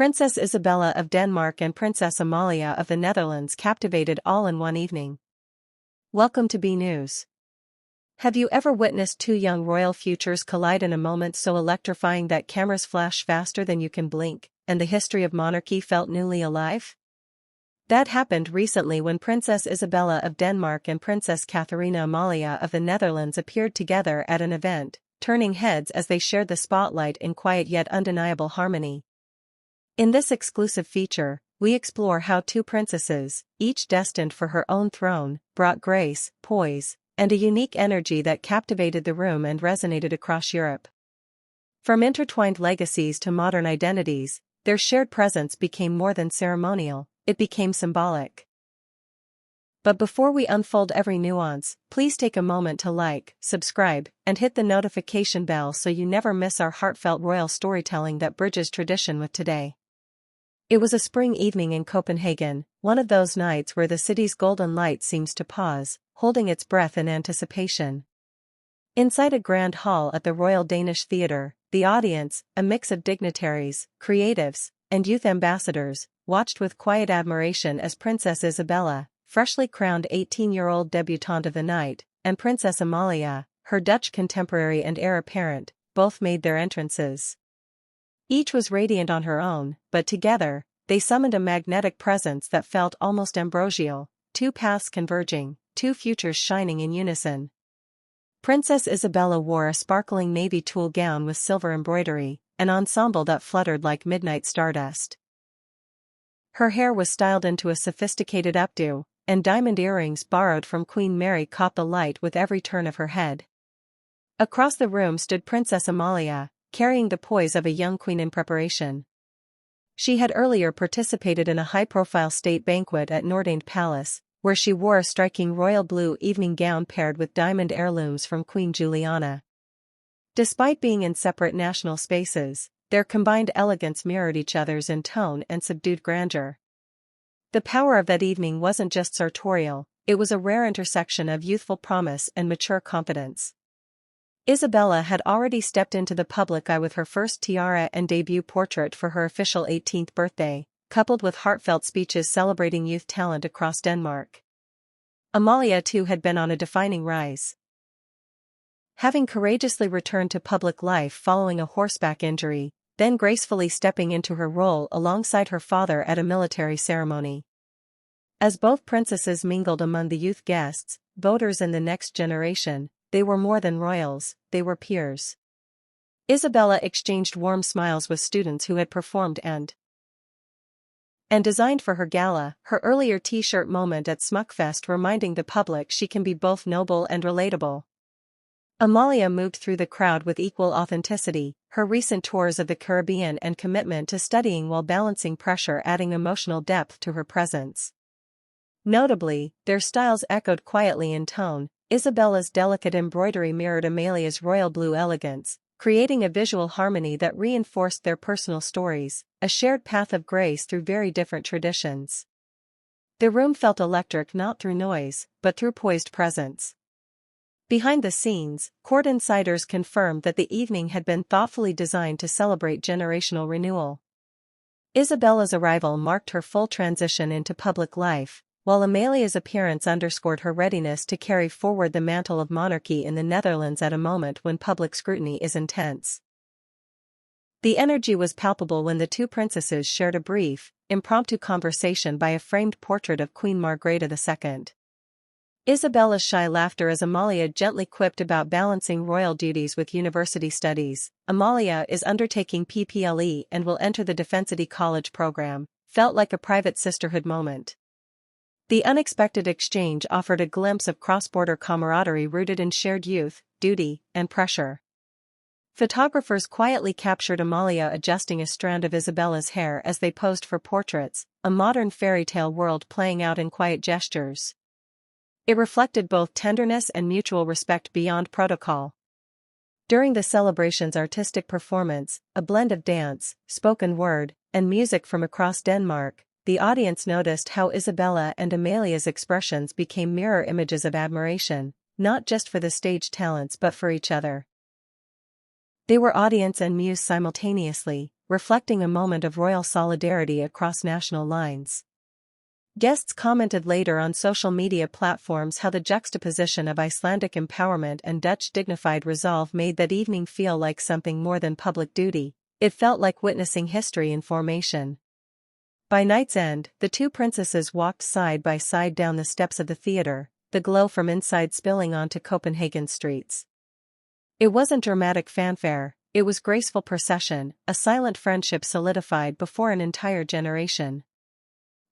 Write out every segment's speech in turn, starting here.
Princess Isabella of Denmark and Princess Amalia of the Netherlands captivated all in one evening. Welcome to BNews. Have you ever witnessed two young royal futures collide in a moment so electrifying that cameras flash faster than you can blink, and the history of monarchy felt newly alive? That happened recently when Princess Isabella of Denmark and Princess Catharina Amalia of the Netherlands appeared together at an event, turning heads as they shared the spotlight in quiet yet undeniable harmony. In this exclusive feature, we explore how two princesses, each destined for her own throne, brought grace, poise, and a unique energy that captivated the room and resonated across Europe. From intertwined legacies to modern identities, their shared presence became more than ceremonial, it became symbolic. But before we unfold every nuance, please take a moment to like, subscribe, and hit the notification bell so you never miss our heartfelt royal storytelling that bridges tradition with today. It was a spring evening in Copenhagen, one of those nights where the city's golden light seems to pause, holding its breath in anticipation. Inside a grand hall at the Royal Danish Theatre, the audience, a mix of dignitaries, creatives, and youth ambassadors, watched with quiet admiration as Princess Isabella, freshly crowned 18-year-old debutante of the night, and Princess Amalia, her Dutch contemporary and heir apparent, both made their entrances. Each was radiant on her own, but together, they summoned a magnetic presence that felt almost ambrosial, two paths converging, two futures shining in unison. Princess Isabella wore a sparkling navy tulle gown with silver embroidery, an ensemble that fluttered like midnight stardust. Her hair was styled into a sophisticated updo, and diamond earrings borrowed from Queen Mary caught the light with every turn of her head. Across the room stood Princess Amalia, carrying the poise of a young queen in preparation. She had earlier participated in a high-profile state banquet at Nordende Palace, where she wore a striking royal blue evening gown paired with diamond heirlooms from Queen Juliana. Despite being in separate national spaces, their combined elegance mirrored each other's in tone and subdued grandeur. The power of that evening wasn't just sartorial, it was a rare intersection of youthful promise and mature confidence. Isabella had already stepped into the public eye with her first tiara and debut portrait for her official 18th birthday, coupled with heartfelt speeches celebrating youth talent across Denmark. Amalia too had been on a defining rise. Having courageously returned to public life following a horseback injury, then gracefully stepping into her role alongside her father at a military ceremony. As both princesses mingled among the youth guests, voters in the next generation, they were more than royals, they were peers. Isabella exchanged warm smiles with students who had performed and designed for her gala, her earlier t-shirt moment at Smukfest reminding the public she can be both noble and relatable. Amalia moved through the crowd with equal authenticity, her recent tours of the Caribbean and commitment to studying while balancing pressure adding emotional depth to her presence. Notably, their styles echoed quietly in tone. Isabella's delicate embroidery mirrored Amalia's royal blue elegance, creating a visual harmony that reinforced their personal stories, a shared path of grace through very different traditions. The room felt electric not through noise, but through poised presence. Behind the scenes, court insiders confirmed that the evening had been thoughtfully designed to celebrate generational renewal. Isabella's arrival marked her full transition into public life, while Amalia's appearance underscored her readiness to carry forward the mantle of monarchy in the Netherlands at a moment when public scrutiny is intense. The energy was palpable when the two princesses shared a brief, impromptu conversation by a framed portrait of Queen Margrethe II. Isabella's shy laughter as Amalia gently quipped about balancing royal duties with university studies. Amalia is undertaking PPLE and will enter the Defensity College program, felt like a private sisterhood moment. The unexpected exchange offered a glimpse of cross-border camaraderie rooted in shared youth, duty, and pressure. Photographers quietly captured Amalia adjusting a strand of Isabella's hair as they posed for portraits, a modern fairy tale world playing out in quiet gestures. It reflected both tenderness and mutual respect beyond protocol. During the celebration's artistic performance, a blend of dance, spoken word, and music from across Denmark, the audience noticed how Isabella and Amalia's expressions became mirror images of admiration, not just for the stage talents but for each other. They were audience and muse simultaneously, reflecting a moment of royal solidarity across national lines. Guests commented later on social media platforms how the juxtaposition of Icelandic empowerment and Dutch dignified resolve made that evening feel like something more than public duty. It felt like witnessing history in formation. By night's end, the two princesses walked side by side down the steps of the theater, the glow from inside spilling onto Copenhagen's streets. It wasn't dramatic fanfare, it was graceful procession, a silent friendship solidified before an entire generation.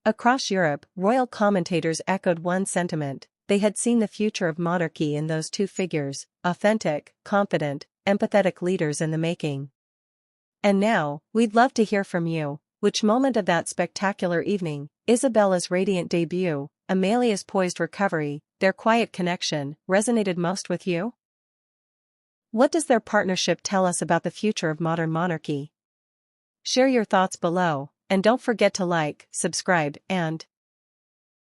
Across Europe, royal commentators echoed one sentiment: they had seen the future of monarchy in those two figures, authentic, confident, empathetic leaders in the making. And now, we'd love to hear from you. Which moment of that spectacular evening, Isabella's radiant debut, Amalia's poised recovery, their quiet connection, resonated most with you? What does their partnership tell us about the future of modern monarchy? Share your thoughts below, and don't forget to like, subscribe, and